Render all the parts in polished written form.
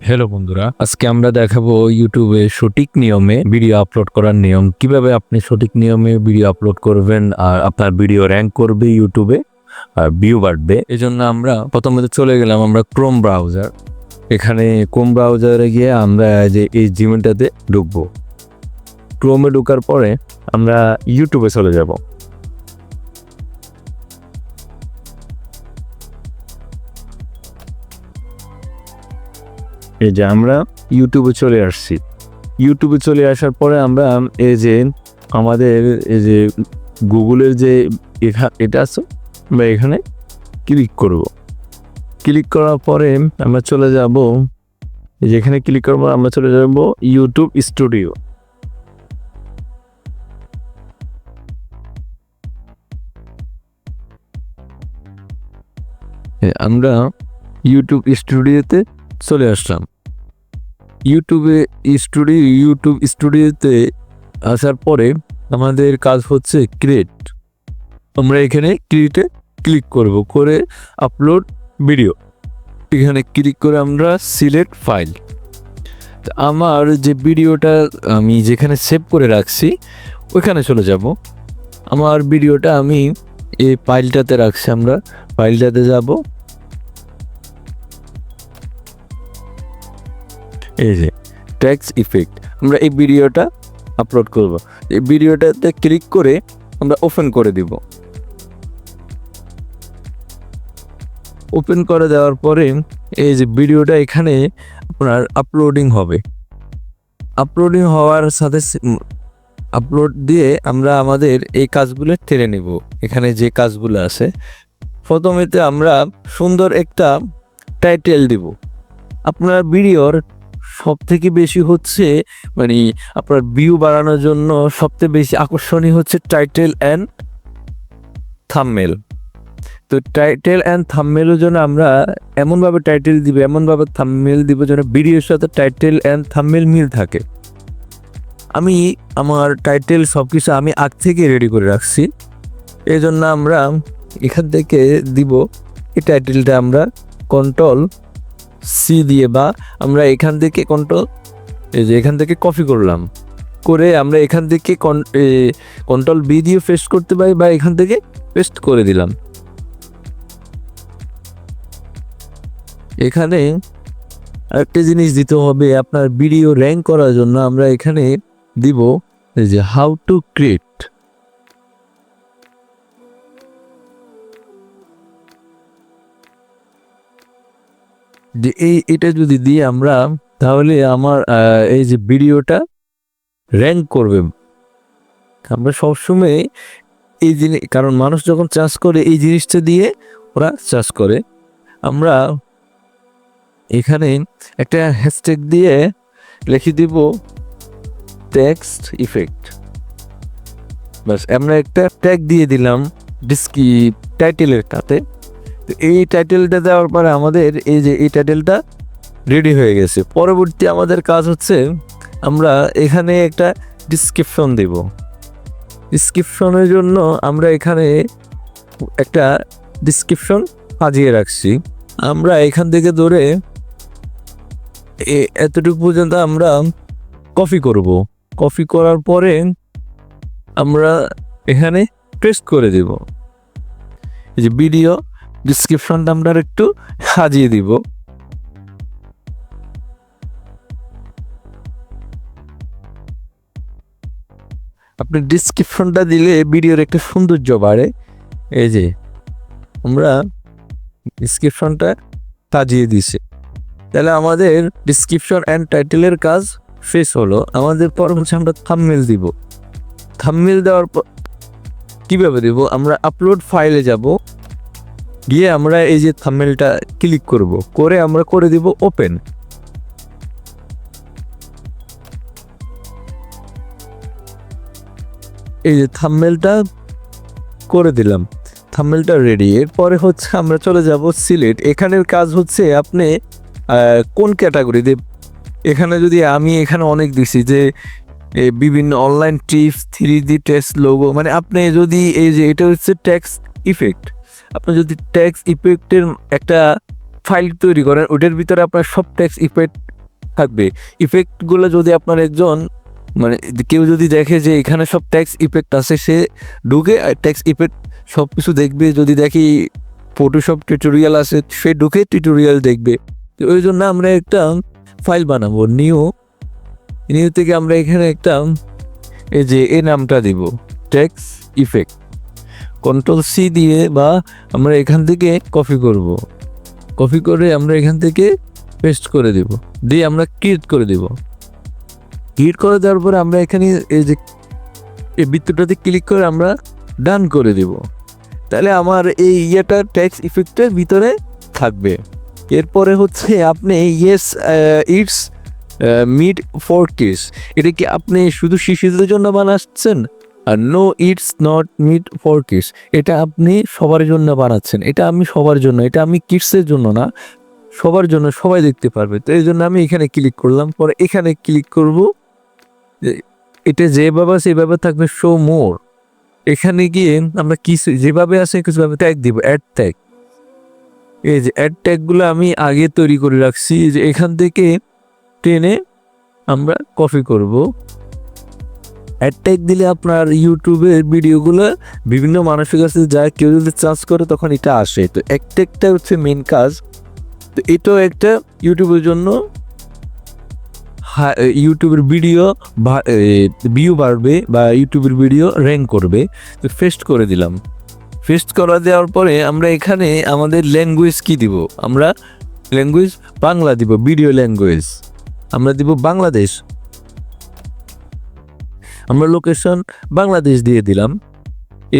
Hello বন্ধুরা, আজকে আমরা দেখাবো ইউটিউবে সঠিক নিয়মে ভিডিও আপলোড করার নিয়ম। কিভাবে আপনি সঠিক নিয়মে ভিডিও আপলোড করবেন আর আপনার ভিডিও র্যাঙ্ক করবে ইউটিউবে আর ভিউ বাড়বে। এই জন্য আমরা প্রথমে চলে গেলাম আমরা ক্রোম ব্রাউজার। এখানে ক্রোম ব্রাউজারে গিয়ে আমরা যে এই জিমেলটাতে ঢুকবো। ক্রোমে ঢুকার পরে আমরা ইউটিউবে চলে যাব। এই যে আমরা ইউটিউবে চলে আসছি। ইউটিউবে চলে আসার পরে আমরা এই যে আমাদের এই যে গুগলের যে এটা আছে, আমরা এখানে ক্লিক করব। ক্লিক করার পরে আমরা চলে যাব, এই যে এখানে ক্লিক করব, আমরা চলে যাব ইউটিউব স্টুডিও। আমরা ইউটিউব স্টুডিওতে চলে আসলাম। ইউটিউব স্টুডিওতে আসার পরে আমাদের কাজ হচ্ছে ক্রিয়েট। আমরা এখানে ক্রিয়েটে ক্লিক করব, করে আপলোড ভিডিও। এখানে ক্লিক করে আমরা সিলেক্ট ফাইল। আমার যে ভিডিওটা আমি যেখানে সেভ করে রাখছি ওইখানে চলে যাব। আমার ভিডিওটা আমি এই ফাইলটাতে রাখছি, আমরা ফাইলটাতে যাব। এই যে টেক্সট ইফেক্ট, আমরা এই ভিডিওটা আপলোড করব। এই ভিডিওটাতে ক্লিক করে আমরা ওপেন করে দিব। ওপেন করে দেওয়ার পরে এই যে ভিডিওটা এখানে আপনার আপলোডিং হবে। আপলোডিং হওয়ার সাথে আপলোড দিয়ে আমরা আমাদের এই কাজগুলো টেনে নেব। এখানে যে কাজগুলো আছে, প্রথমেতে আমরা সুন্দর একটা টাইটেল দিব। আপনার ভিডিওর সব থেকে বেশি হচ্ছে মানে আপনার ভিউ বাড়ানোর জন্য সবচেয়ে বেশি আকর্ষণীয় হচ্ছে টাইটেল অ্যান্ড থাম্বনেল। তো টাইটেল অ্যান্ড থাম্বনেলের জন্য আমরা এমনভাবে টাইটেল দিব, এমনভাবে থাম্বনেল দিব যেন ভিডিওর সাথে টাইটেল অ্যান্ড থাম্বনেল মিল থাকে। আমি আমার টাইটেল সব কিছু আমি আগ থেকে রেডি করে রাখছি। এই জন্য আমরা এখান থেকে দিব এই টাইটেলটা আমরা কন্ট্রোল-সি দিয়ে, বা আমরা এখান থেকে এখান থেকে কপি করলাম, করে আমরা এখান থেকে কন্ট্রোল-বি দিয়ে পেস্ট করতে পারি, বা এখান থেকে পেস্ট করে দিলাম। এখানে আরেকটা জিনিস দিতে হবে, আপনার ভিডিও র্যাঙ্ক করার জন্য আমরা এখানে দিব যে হাউ টু ক্রিয়েট। যে এটা যদি দিই আমরা, তাহলে আমার এই যে ভিডিওটা র্যাঙ্ক করবে। আমরা সবসময় এই জিনিস, কারণ মানুষ যখন চাষ করে এই জিনিসটা দিয়ে ওরা চাষ করে। আমরা এখানে একটা হ্যাশট্যাগ দিয়ে লিখে দিব টেক্সট ইফেক্ট। বাস, আমরা একটা ট্যাগ দিয়ে দিলাম টাইটেলের সাথে। এই টাইটেলটা দেওয়ার পরে আমাদের এই যে এই টাইটেলটা রেডি হয়ে গেছে। পরবর্তী আমাদের কাজ হচ্ছে আমরা এখানে একটা ডিসক্রিপশন দেব। ডিসক্রিপশনের জন্য আমরা এখানে একটা ডিসক্রিপশন সাজিয়ে রাখছি। আমরা এখান থেকে ধরে এতটুকু পর্যন্ত আমরা কপি করব। কপি করার পরে আমরা এখানে পেস্ট করে দেব। এই যে ভিডিও ডিসক্রিপশনটা আমরা একটু সাজিয়ে দিব। আপনি ডিসক্রিপশনটা দিলে ভিডিওর একটা সৌন্দর্য বাড়ে। এই যে আমরা ডিসক্রিপশনটা সাজিয়ে দিছি, তাহলে আমাদের ডিসক্রিপশন অ্যান্ড টাইটেলের কাজ শেষ হলো। আমাদের পর হচ্ছে আমরা থাম্বনেল দিব। থাম্বনেল দেওয়ার পর কীভাবে দেব, আমরা আপলোড ফাইলে যাব, গিয়ে আমরা এই যে থাম্বনেলটা ক্লিক করব, করে আমরা করে দিব ওপেন। এই যে থাম্বনেলটা করে দিলাম, থাম্বনেলটা রেডি। এরপরে হচ্ছে আমরা চলে যাব সিলেক্ট। এখানের কাজ হচ্ছে আপনি কোন ক্যাটাগরিতে, এখানে যদি আমি এখানে অনেক দিছি যে বিভিন্ন online tips, 3D text logo, মানে আপনি যদি এই যে এটা হচ্ছে টেক্সট ইফেক্ট, আপনি যদি টেক্সট ইফেক্টের একটা ফাইল তৈরি করেন, ওটার ভিতরে আপনার সব টেক্সট ইফেক্ট থাকবে। ইফেক্টগুলো যদি আপনার একজন মানে কেউ যদি দেখে যে এখানে সব টেক্সট ইফেক্ট আছে, সে ঢুকে টেক্সট ইফেক্ট সব কিছু দেখবে। যদি দেখি ফটোশপ টিউটোরিয়াল আছে, সে ঢুকে টিউটোরিয়াল দেখবে। তো ওই জন্য আমরা একটা ফাইল বানাবো, নিউ থেকে আমরা এখানে একটা এই যে এই নামটা দিব টেক্সট ইফেক্ট, Ctrl+C দিয়ে বা আমরা এখান থেকে কপি করে আমরা এখান থেকে পেস্ট করে দেব, দিয়ে আমরা ক্রিয়েট করে দেব। ক্রিয়েট করে দেওয়ার পরে আমরা এখানে এই যে এই বৃত্তটাতে ক্লিক করে আমরা ডান করে দেব। তাহলে আমার এই ইয়েটা টেক্সট ইফেক্টের ভিতরে থাকবে। এরপরে হচ্ছে আপনি yes it's meant for kids, এটা কি আপনি শুধু শিশুদের জন্য বানাচ্ছেন? আর no it's not meant for kids, এটা আপনি সবার জন্য বানাচ্ছেন। এটা আমি সবার জন্য, এটা আমি কিডসের জন্য না, সবার জন্য, সবাই দেখতে পারবে। তো এই জন্য আমি এখানে ক্লিক করলাম। পরে এখানে ক্লিক করব, এটা যেভাবে সেভাবে থাকবে, শো মোর। এখানে গিয়ে আমরা কিছু যেভাবে আছে কিছুভাবে ট্যাগ দিব, অ্যাড ট্যাগ। এই যে অ্যাড ট্যাগগুলো আমি আগে তৈরি করে রাখছি, যে এখান থেকে টেনে আমরা কপি করব। অ্যাড ট্যাগ দিলে আপনার ইউটিউবের ভিডিওগুলো বিভিন্ন মানুষের কাছে যায়, কেউ যদি সার্চ করে তখন এটা আসে। তো অ্যাড ট্যাগটা হচ্ছে মেন কাজ। তো এটাও একটা ইউটিউবের জন্য ইউটিউবের ভিডিও ভিউ বাড়বে বা ইউটিউবের ভিডিও র্যাঙ্ক করবে। তো পেস্ট করে দিলাম। পেস্ট করা দেওয়ার পরে আমরা এখানে আমাদের ল্যাঙ্গুয়েজ কি দিব, আমরা ল্যাঙ্গুয়েজ বাংলা দিব। ভিডিও ল্যাঙ্গুয়েজ আমরা দিব বাংলাদেশ। আমরা লোকেশন বাংলাদেশ দিয়ে দিলাম।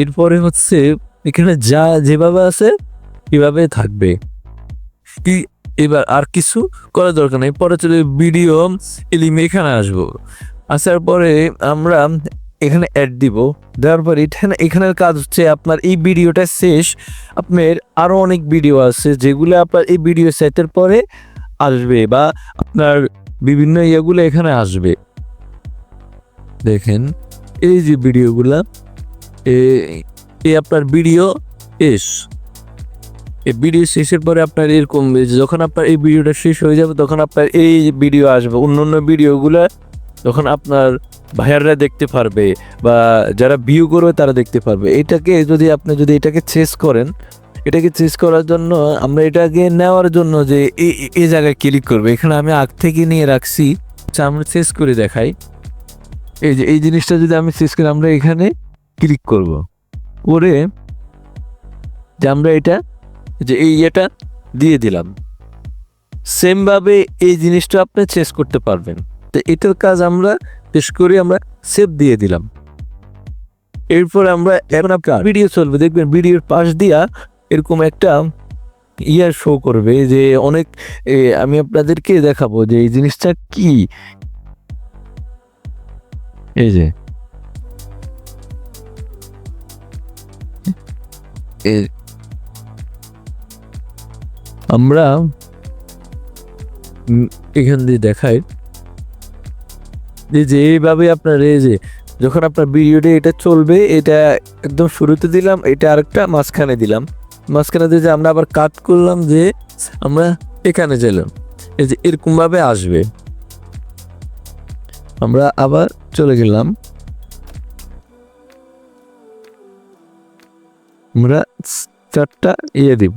এরপরে হচ্ছে এখানে যা যেভাবে আছে এভাবে থাকবে। কি এবার আর কিছু করার দরকার নেই। পরে চলে ভিডিও এলিমে এখানে আসবো। আসার পরে আমরা এখানে অ্যাড দিব। দেওয়ার পরে এখানের কাজ হচ্ছে আপনার এই ভিডিওটা শেষ, আপনার আরও অনেক ভিডিও আছে যেগুলো আপনার এই ভিডিও সেটের পরে আসবে বা আপনার বিভিন্ন ইয়েগুলো এখানে আসবে। দেখেন এই যে ভিডিওগুলা, এই আপনার ভিডিও এই ভিডিও শেষের পরে আপনার এরকম যখন আপনার এই ভিডিওটা শেষ হয়ে যাবে তখন আপনার এই ভিডিও আসবে। অন্য ভিডিওগুলো তখন আপনার ভাইয়াররা দেখতে পারবে বা যারা ভিউ করবে তারা দেখতে পারবে। এটাকে যদি আপনি এটাকে চেস করেন, এটাকে চেস করার জন্য আমরা এটাকে নেওয়ার জন্য যে এই জায়গায় ক্লিক করবে। এখানে আমি আগ থেকে নিয়ে রাখছি, আমরা চেস করে দেখাই। এই যে এই জিনিসটা যদি আমি চেস করি, আমরা এখানে ক্লিক করব করে যে আমরা এটা যে এটা দিয়ে দিলাম। সেমভাবে এই জিনিসটা আপনি চেস করতে পারবেন। তো এটার কাজ আমরা শেষ করে আমরা সেভ দিয়ে দিলাম। এরপর আমরা এখন আপনার ভিডিও চলবে, দেখবেন ভিডিওর পাশ দিয়া এরকম একটা শো করবে যে অনেক আমি আপনাদেরকে দেখাবো যে এই জিনিসটা কি। এই যে আমরা এখান দিয়ে দেখাই যে এইভাবে আপনার এই যে যখন আপনার ভিডিওটা এটা চলবে, এটা একদম শুরুতে দিলাম, এটা আরেকটা মাঝখানে দিলাম, মাঝখানে দিয়ে যে আমরা আবার কাট করলাম, যে আমরা এখানে গেলাম, এই যে এরকমভাবে আসবে। আমরা আবার চলে গেলাম, আমরা চারটা দিব।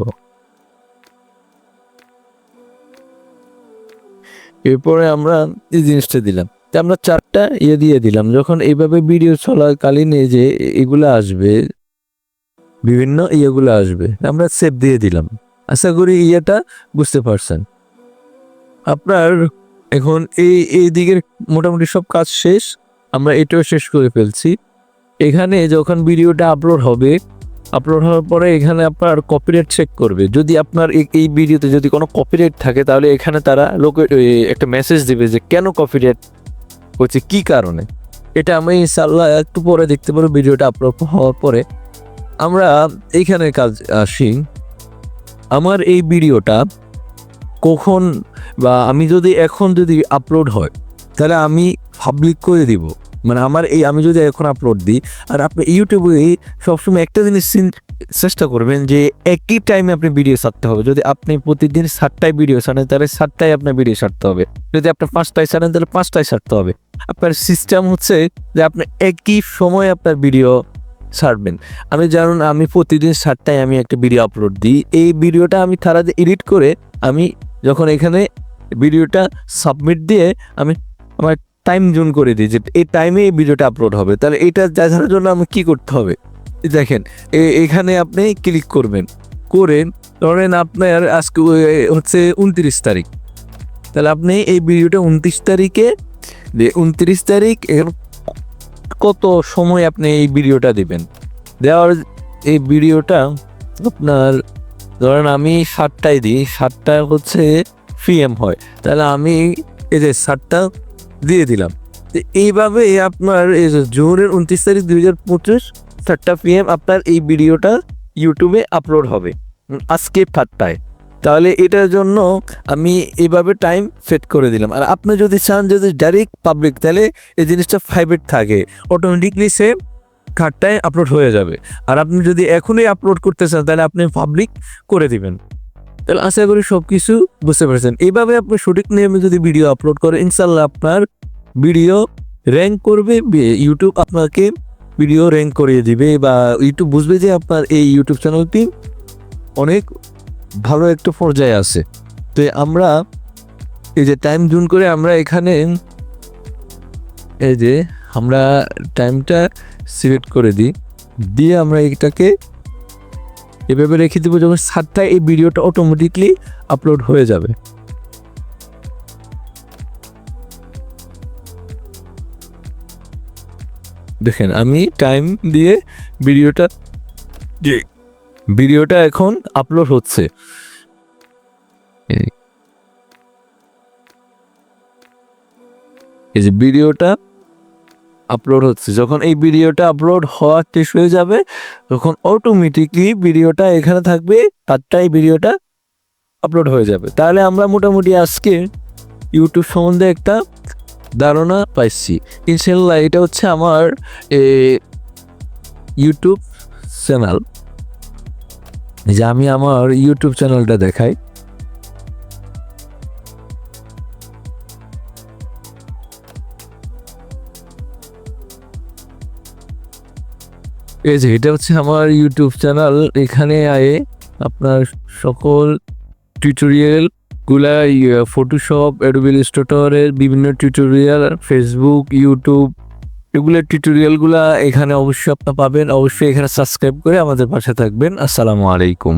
এরপরে আমরা এই জিনিসটা দিলাম, আমরা চারটা দিয়ে দিলাম। যখন এইভাবে ভিডিও চলাকালীন এই যে এগুলো আসবে, বিভিন্ন ইয়েগুলো আসবে, আমরা সেভ দিয়ে দিলাম। আশা করি ইয়েটা বুঝতে পারছেন। আপনার এখন এই দিকের মোটামুটি সব কাজ শেষ, আমরা এটাও শেষ করে ফেলছি। এখানে যখন ভিডিওটা আপলোড হওয়ার পরে এখানে আপনার কপিরাইট চেক করবে। যদি আপনার এই ভিডিওতে যদি কোনো কপিরাইট থাকে, তাহলে এখানে তারা একটা মেসেজ দিবে যে কেন কপিরাইট হচ্ছে, কি কারণে। এটা আমি ইনশাআল্লাহ একটু পরে দেখতে পারবো ভিডিওটা আপলোড হওয়ার পরে। আমরা এইখানে কাজ আসি, আমার এই ভিডিওটা কখন বা আমি যদি এখন যদি আপলোড হয়, তাহলে আমি পাবলিক করে দিব। মানে আমার এই আমি যদি এখন আপলোড দিই, আর আপনি ইউটিউবে সবসময় একটা জিনিস চেষ্টা করবেন যে একই টাইমে আপনি ভিডিও ছাড়তে হবে। যদি আপনি প্রতিদিন 7টায় ভিডিও ছাড়েন তাহলে 7টায় আপনার ভিডিও ছাড়তে হবে। যদি আপনি 5টায় ছাড়েন তাহলে 5টায় ছাড়তে হবে। আপনার সিস্টেম হচ্ছে যে আপনি একই সময় আপনার ভিডিও ছাড়বেন। আমি জানুন আমি প্রতিদিন 7টায় আমি একটা ভিডিও আপলোড দিই। এই ভিডিওটা আমি তাড়াতাড়ি এডিট করে আমি যখন এখানে ভিডিওটা সাবমিট দিয়ে আমি আমার টাইম জোন করে দিই যে এই টাইমে এই ভিডিওটা আপলোড হবে। তাহলে এটা দেখার জন্য আমি কি করতে হবে, দেখেন এখানে আপনি ক্লিক করবেন, করে ধরেন আপনার আজকে হচ্ছে 29 তারিখ, তাহলে আপনি এই ভিডিওটা 29 তারিখে 29 তারিখ কত সময় আপনি এই ভিডিওটা দিবেন, দেওয়ার এই ভিডিওটা আপনার ধরেন আমি 7টায় দিই, 7টা হচ্ছে PM হয়, তাহলে আমি এই যে 7টা দিয়ে দিলাম। এইভাবে আপনার এই যে জুনের 29 তারিখ 2025 7টা PM আপনার এই ভিডিওটা ইউটিউবে আপলোড হবে আজকে 7টায়। তাহলে এটার জন্য আমি এইভাবে টাইম সেট করে দিলাম। আর আপনি যদি চান যদি ডাইরেক্ট পাবলিক, তাহলে এই জিনিসটা প্রাইভেট থাকে, অটোমেটিকলি সে 7টায় আপলোড হয়ে যাবে। আর আপনি যদি এখনই আপলোড করতে চান তাহলে আপনি পাবলিক করে দিবেন। তাহলে আশা করি সব কিছু বুঝতে পারছেন। এইভাবে আপনি সঠিক নিয়মে যদি ভিডিও আপলোড করেন ইনশাল্লাহ আপনার ভিডিও র্যাঙ্ক করবে, ইউটিউব আপনাকে ভিডিও র্যাঙ্ক করিয়ে দিবে, বা ইউটিউব বুঝবে যে আপনার এই ইউটিউব চ্যানেলটি অনেক ভালো একটা পর্যায়ে আছে। তো আমরা এই যে টাইম জুন করে আমরা এখানে এই যে আমরা টাইমটা সিলেক্ট করে দিই, দিয়ে আমরা এটাকে এভাবে রেখে দেবো, যখন 7টায় এই ভিডিওটা অটোমেটিকলি আপলোড হয়ে যাবে। দেখেন আমি টাইম দিয়ে ভিডিওটা এখন আপলোড হচ্ছে। এই যে ভিডিওটা আপলোড হচ্ছে, যখন এই ভিডিওটা আপলোড হওয়া শেষ হয়ে যাবে তখন অটোমেটিকলি ভিডিওটা এখানে থাকবে, 7টায় ভিডিওটা আপলোড হয়ে যাবে। তাহলে আমরা মোটামুটি আজকে ইউটিউব সম্বন্ধে একটা ধারণা পাইছি ইনশাল্লাহ। এটা হচ্ছে আমার ইউটিউব চ্যানেল, যে আমি আমার ইউটিউব চ্যানেলটা দেখাই। এই যে এটা হচ্ছে আমার ইউটিউব চ্যানেল। এখানে আয়ে আপনার সকল টিউটোরিয়ালগুলা, ফটোশপ, অ্যাডোবি ইলাস্ট্রেটরের বিভিন্ন টিউটোরিয়াল, ফেসবুক, ইউটিউব, এগুলোর টিউটোরিয়ালগুলা এখানে অবশ্যই আপনি পাবেন। অবশ্যই এখানে সাবস্ক্রাইব করে আমাদের পাশে থাকবেন। আসসালামু আলাইকুম।